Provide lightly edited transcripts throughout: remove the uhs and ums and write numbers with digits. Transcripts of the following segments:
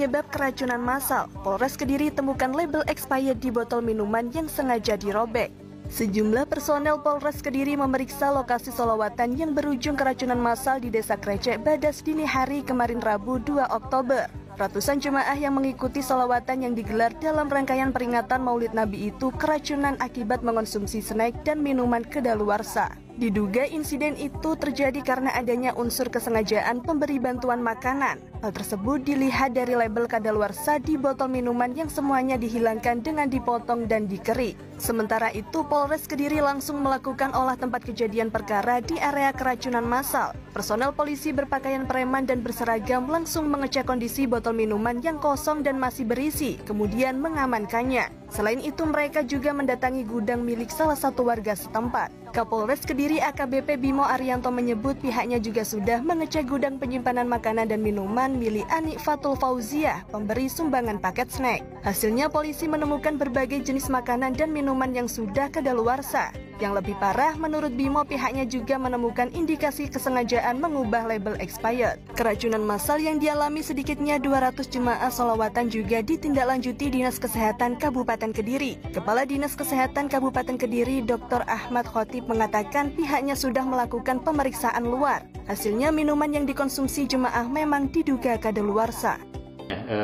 Penyebab keracunan massal, Polres Kediri temukan label expired di botol minuman yang sengaja dirobek. Sejumlah personel Polres Kediri memeriksa lokasi sholawatan yang berujung keracunan massal di Desa Krecek Badas dini hari kemarin Rabu 2 Oktober. Ratusan jemaah yang mengikuti sholawatan yang digelar dalam rangkaian peringatan Maulid Nabi itu keracunan akibat mengonsumsi snack dan minuman kedaluarsa. Diduga insiden itu terjadi karena adanya unsur kesengajaan pemberi bantuan makanan. Hal tersebut dilihat dari label kadaluarsa di botol minuman yang semuanya dihilangkan dengan dipotong dan dikerik. Sementara itu, Polres Kediri langsung melakukan olah tempat kejadian perkara di area keracunan massal. Personel polisi berpakaian preman dan berseragam langsung mengecek kondisi botol minuman yang kosong dan masih berisi, kemudian mengamankannya. Selain itu, mereka juga mendatangi gudang milik salah satu warga setempat. Kapolres Kediri AKBP Bimo Arianto menyebut pihaknya juga sudah mengecek gudang penyimpanan makanan dan minuman milik Ani Fatul Fauziah, pemberi sumbangan paket snack. Hasilnya polisi menemukan berbagai jenis makanan dan minuman yang sudah kadaluarsa. Yang lebih parah, menurut Bimo pihaknya juga menemukan indikasi kesengajaan mengubah label expired. Keracunan massal yang dialami sedikitnya 200 jemaah sholawatan juga ditindaklanjuti Dinas Kesehatan Kabupaten Kediri. Kepala Dinas Kesehatan Kabupaten Kediri, Dr. Ahmad Khotib mengatakan pihaknya sudah melakukan pemeriksaan luar. Hasilnya minuman yang dikonsumsi jemaah memang diduga kadaluarsa.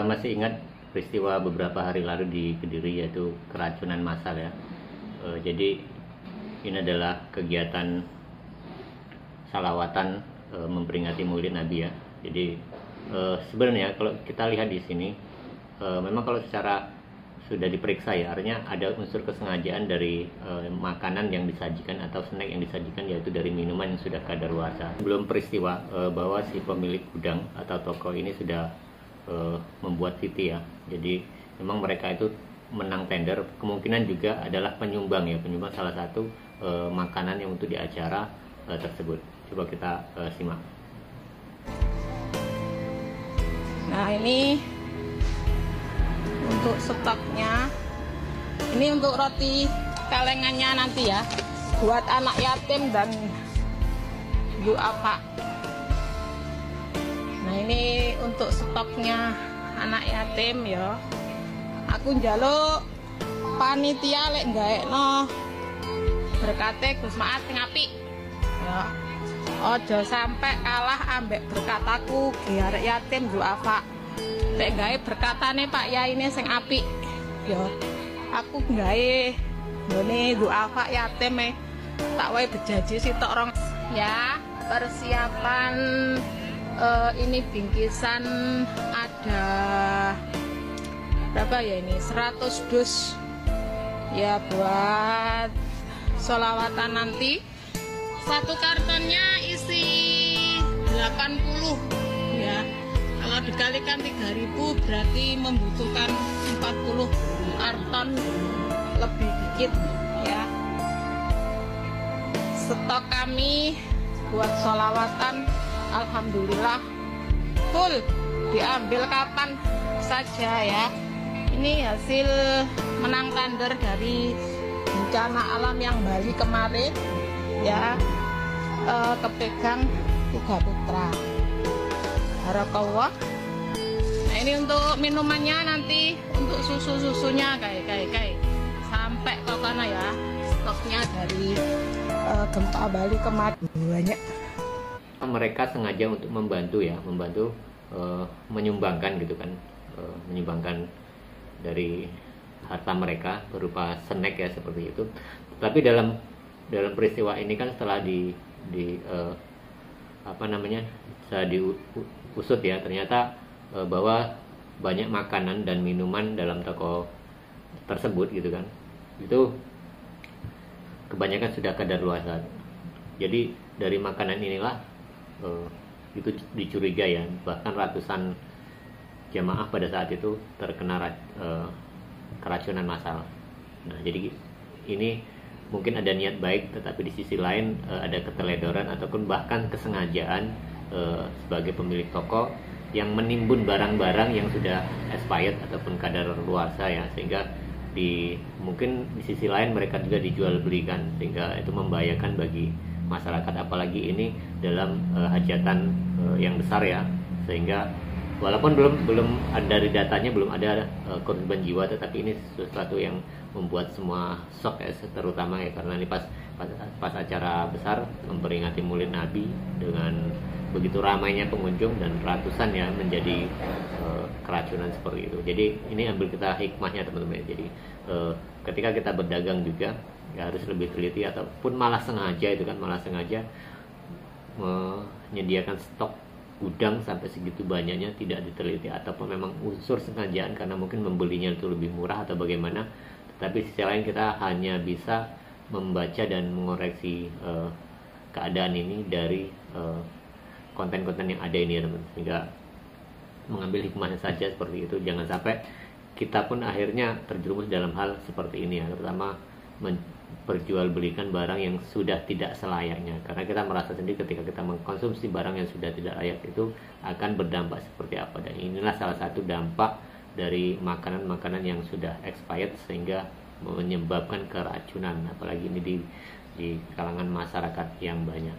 Masih ingat peristiwa beberapa hari lalu di Kediri yaitu keracunan massal ya. Jadi ini adalah kegiatan salawatan memperingati Maulid Nabi ya. Jadi sebenarnya kalau kita lihat di sini memang kalau secara sudah diperiksa ya, artinya ada unsur kesengajaan dari makanan yang disajikan atau snack yang disajikan, yaitu dari minuman yang sudah kadaluarsa. Belum peristiwa bahwa si pemilik gudang atau toko ini sudah membuat VT ya. Jadi memang mereka itu menang tender, kemungkinan juga adalah penyumbang ya, penyumbang salah satu makanan yang untuk di acara tersebut. Coba kita simak. Nah, ini untuk stoknya. Ini untuk roti kalengannya nanti ya, buat anak yatim dan duafa. Nah, ini untuk stoknya anak yatim ya. Aku njaluk panitia lek gaekno berkate Gus Maat sing apik ya. Ojo sampai kalah ambek berkataku ge arek yatim duafa. Lek gawe berkatane Pak Yai ini sing apik ya. Aku gawe ngene duafa yatim tak wae bejaji sitok rong ya. Persiapan ini bingkisan ada berapa ya ini, 100 dus ya buat sholawatan nanti. Satu kartonnya isi 80 ya. Kalau dikalikan 3.000 berarti membutuhkan 40 karton lebih dikit ya. Stok kami buat sholawatan alhamdulillah full, diambil kapan saja ya. Ini hasil menang tender dari bencana alam yang Bali kemarin ya, kepegang 3 putra. Harakallah. Nah, ini untuk minumannya, nanti untuk susu-susunya kayak sampai ke sana ya. Stoknya dari gempa Bali kemarin banyak. Mereka sengaja untuk membantu ya, menyumbangkan gitu kan, menyumbangkan dari harta mereka berupa snack ya seperti itu. Tapi dalam peristiwa ini kan setelah setelah diusut ya, ternyata bahwa banyak makanan dan minuman dalam toko tersebut gitu kan, itu kebanyakan sudah kadaluarsa. Jadi dari makanan inilah itu dicurigai ya, bahkan ratusan jamaah pada saat itu terkena keracunan massal. Nah, jadi ini mungkin ada niat baik, tetapi di sisi lain ada keteledoran ataupun bahkan kesengajaan sebagai pemilik toko yang menimbun barang-barang yang sudah expired ataupun kadaluarsa ya, sehingga mungkin di sisi lain mereka juga dijual belikan, sehingga itu membahayakan bagi masyarakat, apalagi ini dalam hajatan yang besar ya, sehingga walaupun belum dari datanya belum ada korban jiwa, tetapi ini sesuatu yang membuat semua shock ya, terutama ya karena ini pas acara besar memperingati Maulid Nabi dengan begitu ramainya pengunjung dan ratusan ya menjadi keracunan seperti itu. Jadi ini ambil kita hikmahnya teman-teman. Jadi ketika kita berdagang juga ya harus lebih teliti, ataupun malah sengaja menyediakan stok gudang sampai segitu banyaknya tidak diteliti, ataupun memang unsur sengajaan karena mungkin membelinya itu lebih murah atau bagaimana. Tetapi sisi lain kita hanya bisa membaca dan mengoreksi keadaan ini dari konten-konten yang ada ini ya teman, sehingga mengambil hikmahnya saja seperti itu. Jangan sampai kita pun akhirnya terjerumus dalam hal seperti ini ya, terutama memperjualbelikan barang yang sudah tidak selayaknya, karena kita merasa sendiri ketika kita mengkonsumsi barang yang sudah tidak layak itu akan berdampak seperti apa. Dan inilah salah satu dampak dari makanan-makanan yang sudah expired sehingga menyebabkan keracunan, apalagi ini di kalangan masyarakat yang banyak.